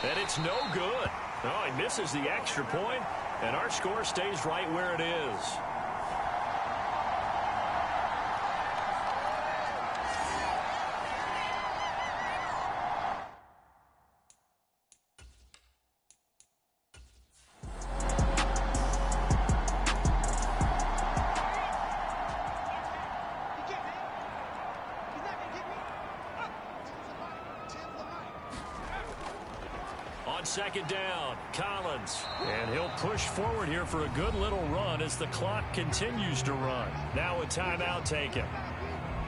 And it's no good. Oh, he misses the extra point, and our score stays right where it is. Second down, Collins. And he'll push forward here for a good little run as the clock continues to run. Now a timeout taken.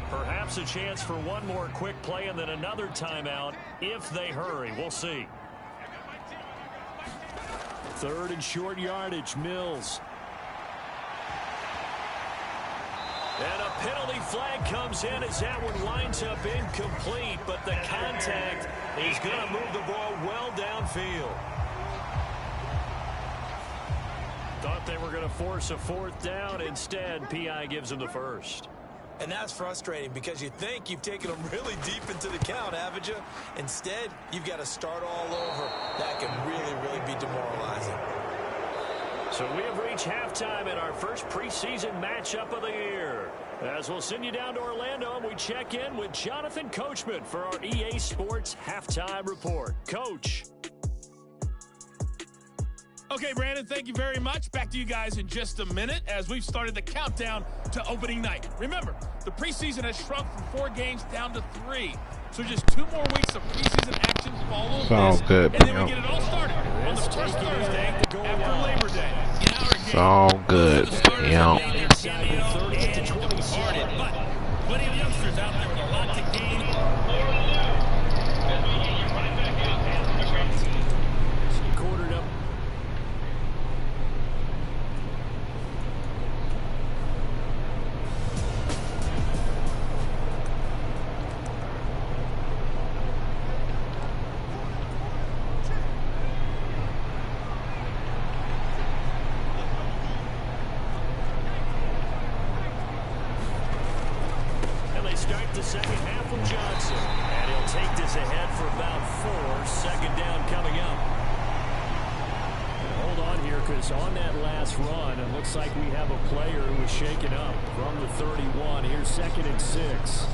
Perhaps a chance for one more quick play and then another timeout if they hurry. We'll see. Third and short yardage, Mills. And a penalty flag comes in as that one winds up incomplete, but the contact is going to move the ball well downfield. Thought they were going to force a fourth down. Instead, P.I. gives them the first. And that's frustrating because you think you've taken them really deep into the count, haven't you? Instead, you've got to start all over. That can really be demoralizing. So we have reached halftime in our first preseason matchup of the year. As we'll send you down to Orlando, and we check in with Jonathan Coachman for our EA Sports Halftime Report. Coach. Okay, Brandon, thank you very much. Back to you guys in just a minute as we've started the countdown to opening night. Remember, the preseason has shrunk from 4 games down to 3. So just 2 more weeks of preseason action follow this. Good, and then we get it all started on the first Thursday after Labor Day. It's all good. Yeah. But plenty of youngsters out there with a lot to gain. Quartered up. Start the second half with Johnson. And he'll take this ahead for about 4. Second down coming up. And hold on here, because on that last run, it looks like we have a player who was shaken up from the 31. Here's 2nd and 6.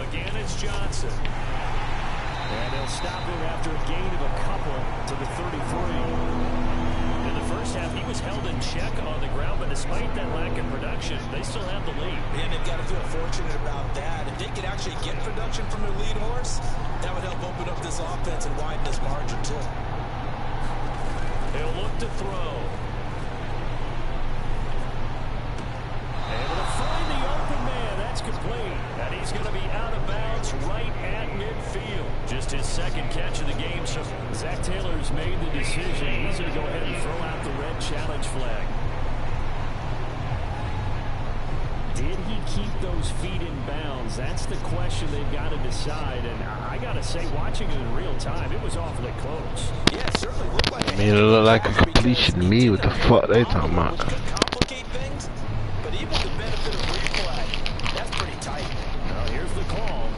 Again, it's Johnson. And he'll stop him after a gain of a couple to the 33. In the first half, he was held in check on the ground, but despite that lack of production, they still have the lead. And they've got to feel fortunate about that. If they could actually get production from their lead horse, that would help open up this offense and widen this margin, too. He'll look to throw. Able to find the open man. That's complete. And he's going to be out of bounds right at midfield. Just his second catch of the game. So Zach Taylor's made the decision. He's going to go ahead and throw out the red challenge flag. Did he keep those feet in bounds? That's the question they've got to decide. And I got to say, watching it in real time, it was awfully close. Yeah, it certainly looked like I mean, it looked like a completion to me. What the fuck they talking about? Complicate things, but even with the benefit of replay, that's pretty tight. Now here's the call.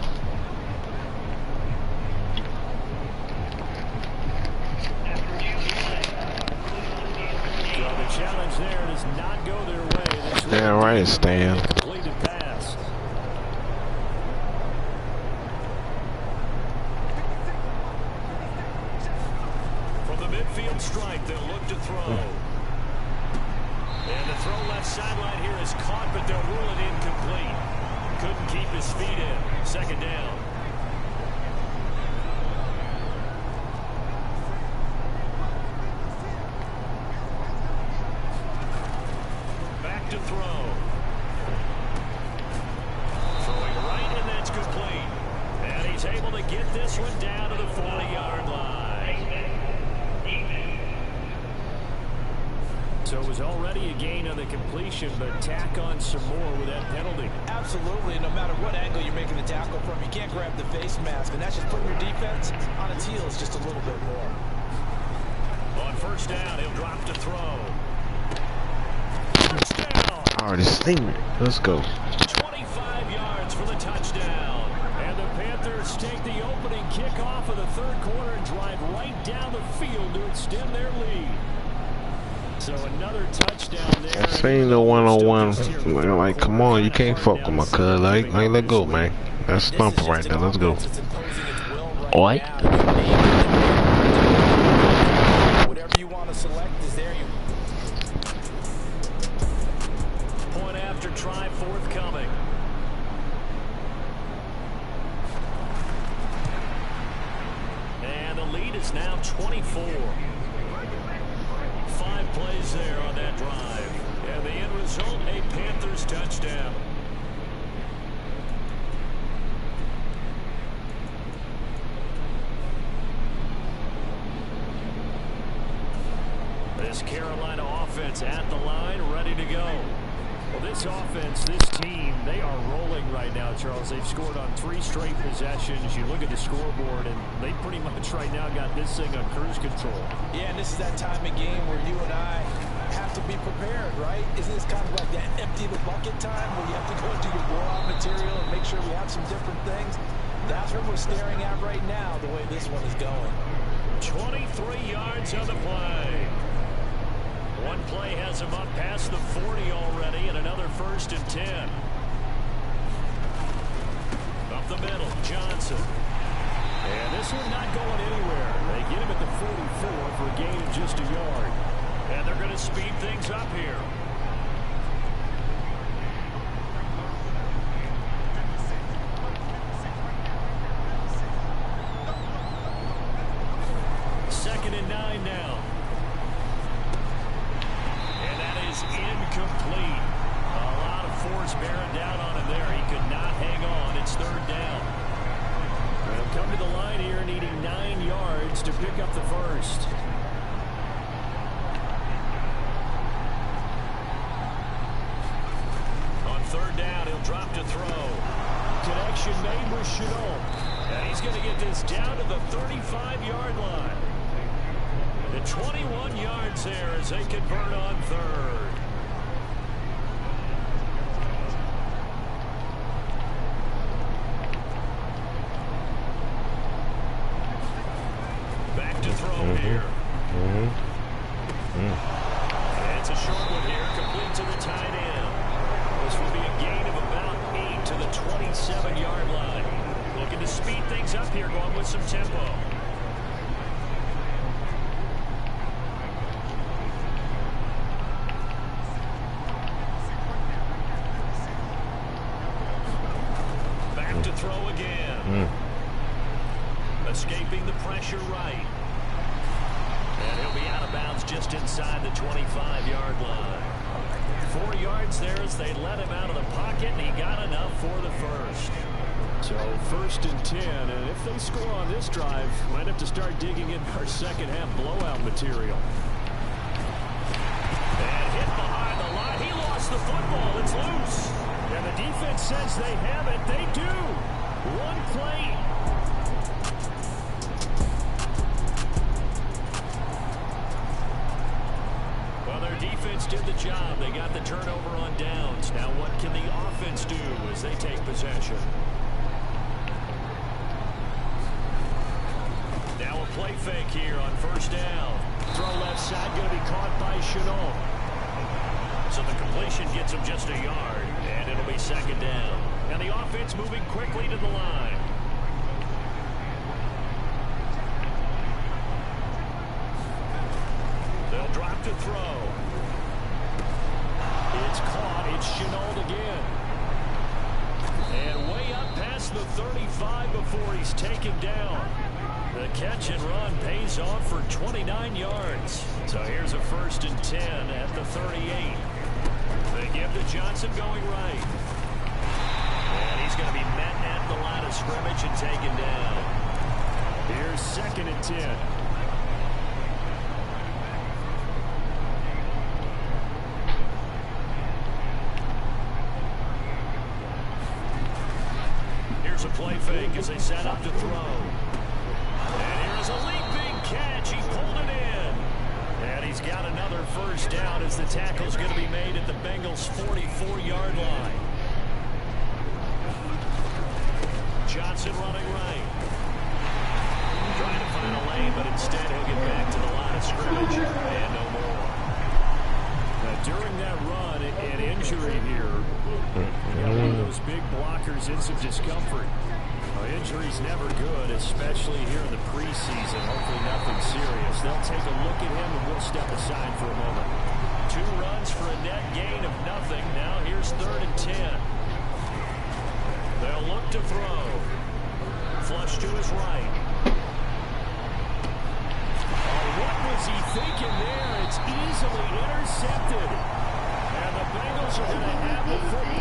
So the challenge there does not go their way. Stand right, Stan. Completed pass. From the midfield strike, they'll look to throw. And the throw left sideline here is caught, but they'll rule it incomplete. Couldn't keep his feet in. Second down. Back to throw. Throwing right, and that's complete. And he's able to get this one down to the 40-yard line. So it was already a gain on the completion, but tack on some more with that penalty. Absolutely. No matter what angle you're making the tackle from, you can't grab the face mask, and that's just putting your defense on its heels just a little bit more. On first down, he'll drop to throw. Touchdown! I already seen it. Let's go. 25 yards for the touchdown. And the Panthers take the kick off of the third quarter and drive right down the field to extend their lead. So another touchdown there. I seen the one-on-one. Like, come on, you can't fuck with my cuz. Like, let go, man. That's stumper right there. Let's go. Alright. Whatever you want to select is there. Point after try forthcoming. And the lead is now 24. 5 plays there on that drive. And the end result, a Panthers touchdown. This Carolina offense at the line, ready to go. Well, this offense, this team, they are rolling right now, Charles. They've scored on 3 straight possessions. You look at the scoreboard, and they pretty much right now got this thing on cruise control. Yeah, and this is that time of game where you and I have to be prepared, right? Isn't this kind of like that empty the bucket time where you have to go and do your blowout material and make sure we have some different things? That's what we're staring at right now, the way this one is going. 23 yards on the play. One play has him up past the 40 already, and another 1st and 10. Up the middle, Johnson. And this one not going anywhere. They get him at the 44 for a gain of just a yard. And they're going to speed things up here. Second and 9 now. Incomplete. A lot of force bearing down on him there. He could not hang on. It's 3rd down. They'll come to the line here needing 9 yards to pick up the first. On 3rd down, he'll drop to throw. Connection made with Shenault. And he's going to get this down to the 35-yard line. The 21 yards there as they convert on 3rd. Back to throw here. And it's a short one here, complete to the tight end. This will be a gain of about 8 to the 27-yard line. Looking to speed things up here, going with some tempo. To throw again. Escaping the pressure right. And he'll be out of bounds just inside the 25-yard line. 4 yards there as they let him out of the pocket, and he got enough for the first. So 1st and 10, and if they score on this drive, might have to start digging in our second half blowout material. And hit behind the line. He lost the football. It's loose. And the defense says they have it. They do. One play. Well, their defense did the job. They got the turnover on downs. Now what can the offense do as they take possession? Now a play fake here on 1st down. Throw left side going to be caught by Shenault. So the completion gets him just a yard, and it'll be 2nd down. And the offense moving quickly to the line. They'll drop to throw. It's caught. It's Shenault again. And way up past the 35 before he's taken down. The catch and run pays off for 29 yards. So here's a 1st and 10 at the 38. They give to Johnson going right. And he's going to be met at the line of scrimmage and taken down. Here's 2nd and 10. Here's a play fake as they set up to throw. And here's a leaping catch. He pulled it in. And he's got another 1st down as the tackle's going to be made at the Bengals' 44-yard line. Johnson running right. trying to find a lane, but instead he'll get back to the line of scrimmage and no more. Now, during that run, an injury here. One of those big blockers in some discomfort. Injury's never good, especially here in the preseason. Hopefully nothing serious. They'll take a look at him, and we'll step aside for a moment. 2 runs for a net gain of nothing. Now here's 3rd and 10. They'll look to throw. Flush to his right. Oh, what was he thinking there? It's easily intercepted. And the Bengals are going to have the football.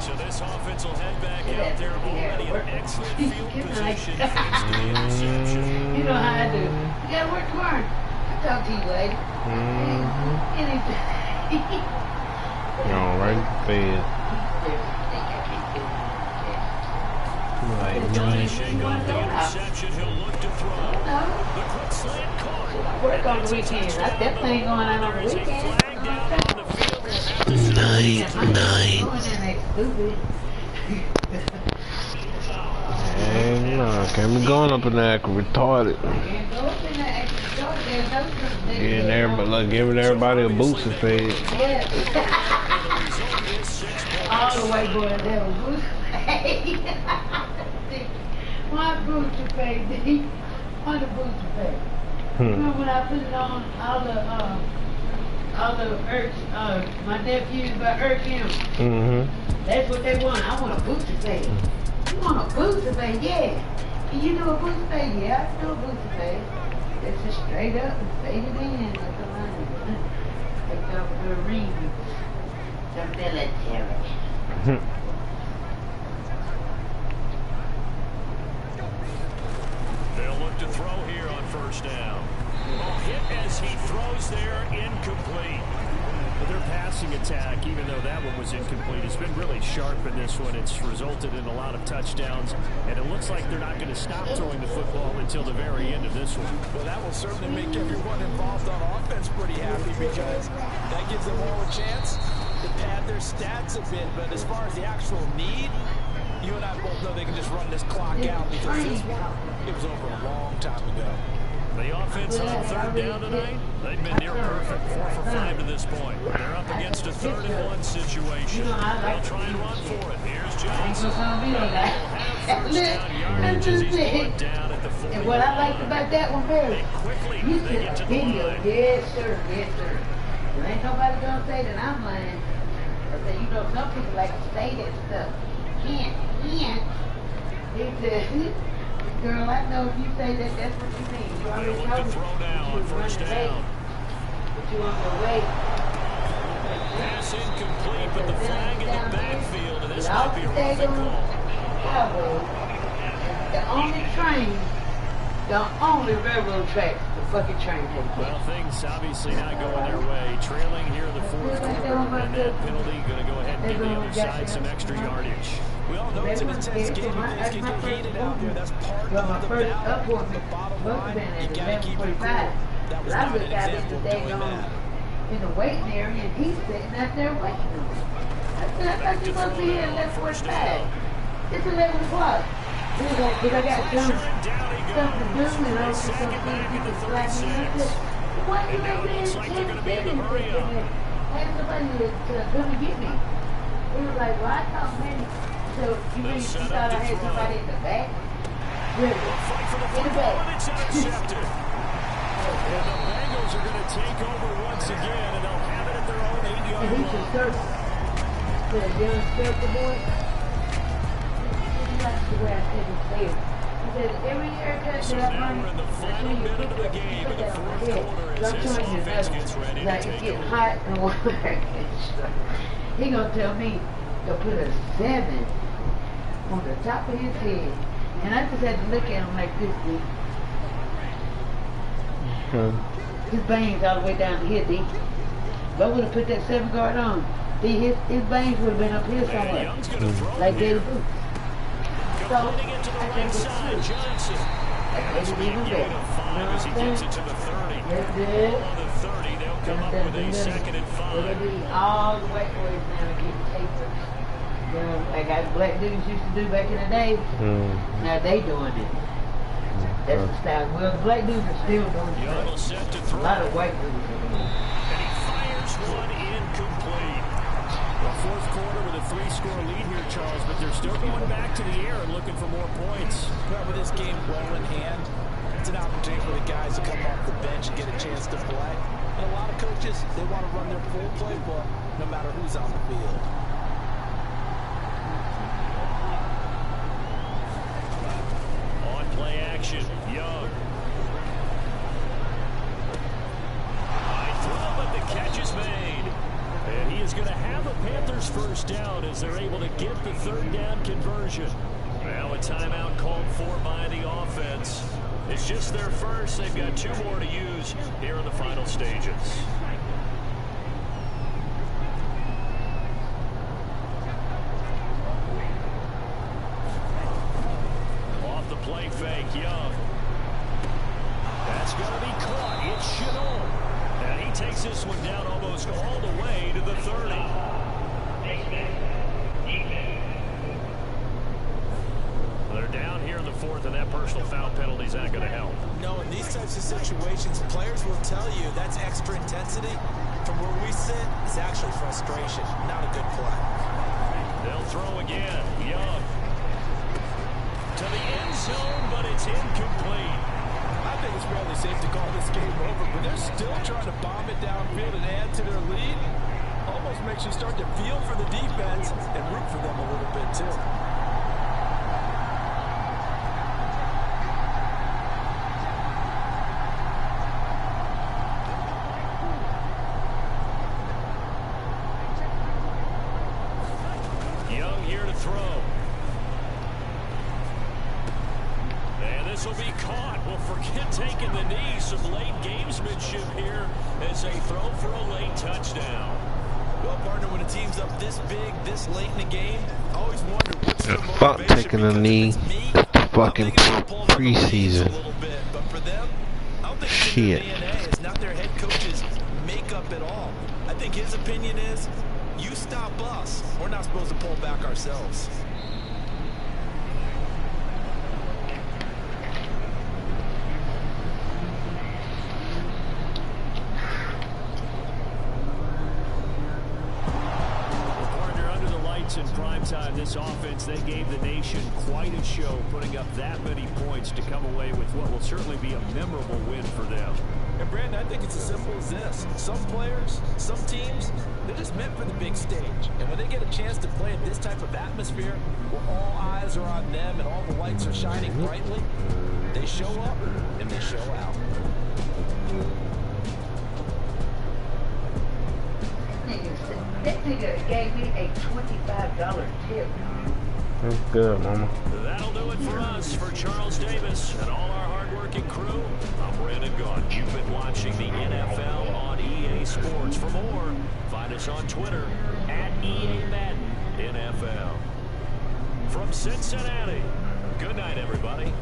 So this offense will head back out there already in excellent field position. You know how I do. You gotta work tomorrow. I'll talk to you later. All right, fed. Johnny Shingo, the interception, he'll look to throw. The quick slant caught. Work on the weekend. I definitely ain't going out on the weekend. Hey, no, can't be going up in there retarded. Giving everybody a booster fade. All the way going there was booster fade. One booster fade, D. One booster fade. Remember when I put it on all the my nephews by Urk That's what they want. I want a booster fade. You want a booster fade? Yeah. You know a booster fade? Yeah, I know a booster fade. It's just straight up and fade it in like a line. Take off the ring. The military. They'll look to throw here on 1st down. Hit as he throws there, incomplete. But their passing attack, even though that one was incomplete, has been really sharp in this one. It's resulted in a lot of touchdowns, and it looks like they're not going to stop throwing the football until the very end of this one. Well, that will certainly make everyone involved on offense pretty happy because that gives them all a chance to pad their stats a bit. But as far as the actual need, you and I both know they can just run this clock out because this one, it was over a long time ago. The offense on 3rd down tonight, they've been near perfect, 4 for 5 to this point. They're up against a 3rd and 1 situation. They'll try and run for it. Here's Johnson. And what I liked about that one, Barry, you said a video. Yes, sir. Yes, sir. There ain't nobody gonna say that I'm lying. I said, you know, some people like to say that stuff. Can't. He said, girl, I know if you say that, that's what you mean. You already told me. Throw now on 1st down. But you on the way. Pass incomplete, but the flag in the backfield, and this might be a roughing call. The only train, the only railroad track, the fucking train takes. Well, things obviously not going their way. Trailing here in the 4th quarter, and that penalty going to go ahead and give the other side some extra yardage. We all know it's an intense game and things can get heated out there. That's part of the battle. The bottom line, you got to keep it cool. That was not an example of doing that. In the waiting area, and he's sitting out there waiting on me. I said, I thought you were supposed to be here at 11:45. It's 11 o'clock. Because I got something to do, and I was just going to get the slack me. I said, why you make me in 10 seconds? I had somebody to come and get me. He was like, well, I thought maybe. So you really thought I had somebody in the back? Really? In the back. And the Bengals are going to take over once again, and they'll have it at their own 8-yard And he's a circle. The young circle boy. That's the way I said it there. He said, every haircut so that I now run, we're in the final minute of the game in the 4th quarter as this offense gets ready to like take it's getting over. hot and warm. He gonna tell me to put a 7 on the top of his head. And I just had to look at him like this, dude. His bangs all the way down here, D. If I would have put that 7 guard on, D, his bangs would have been up here somewhere. Like David Booth. So, Completing it to the right side, Johnson. That's even better. As he gets it to the 30. That's good. On the 30, they'll come up with a 2nd and 5. It'll be all the way where it's now getting tapered. You know, like how black dudes used to do back in the day. Now they doing it. That's the style. Well, black dudes are still doing it. Young set to throw. A lot of white dudes are doing it. And he fires one incomplete. The fourth quarter with a 3-score lead here, Charles, but they're still going back to the air and looking for more points. Well, with this game well in hand, it's an opportunity for the guys to come off the bench and get a chance to play. And a lot of coaches, they want to run their full playbook no matter who's on the field. On play action, Young. High throw, but the catch is made. And he is going to have a Panthers first down as they're able to get the third down conversion. Now a timeout called for by the offense. It's just their first. They've got 2 more to use here in the final stages. Off the play fake, Young. That's going to be caught. It's Shenault. And he takes this one down almost all the way to the 30. They're down here in the 4th, and that personal foul penalty is not going to help. No, in these types of situations, players will tell you that's extra intensity. From where we sit, it's actually frustration, not a good play. They'll throw again. Young. To the end zone, but it's incomplete. I think it's fairly safe to call this game over, but they're still trying to bomb it downfield and add to their lead. Almost makes you start to feel for the defense and root for them a little bit, too. Young here to throw. And this will be caught. Well, forget taking the knee. Some late gamesmanship here as they throw for a late touchdown. Well, partner, when a team's up this big, this late in the game, I always wonder what's their Fuck motivation. taking a knee. Fucking preseason. But for them, I don't think Shit. their DNA is not their head coach's makeup at all. I think his opinion is, you stop us, we're not supposed to pull back ourselves. In prime time, this offense, they gave the nation quite a show, putting up that many points to come away with what will certainly be a memorable win for them. And Brandon, I think it's as simple as this. Some players, some teams, they're just meant for the big stage. And when they get a chance to play in this type of atmosphere, where all eyes are on them and all the lights are shining brightly, they show up and they show out. That nigga gave me a $25 tip. That's good, mama. That'll do it for us. For Charles Davis and all our hardworking crew, I'm Brandon Gaudin. You've been watching the NFL on EA Sports. For more, find us on Twitter at EA Madden NFL. From Cincinnati, good night, everybody.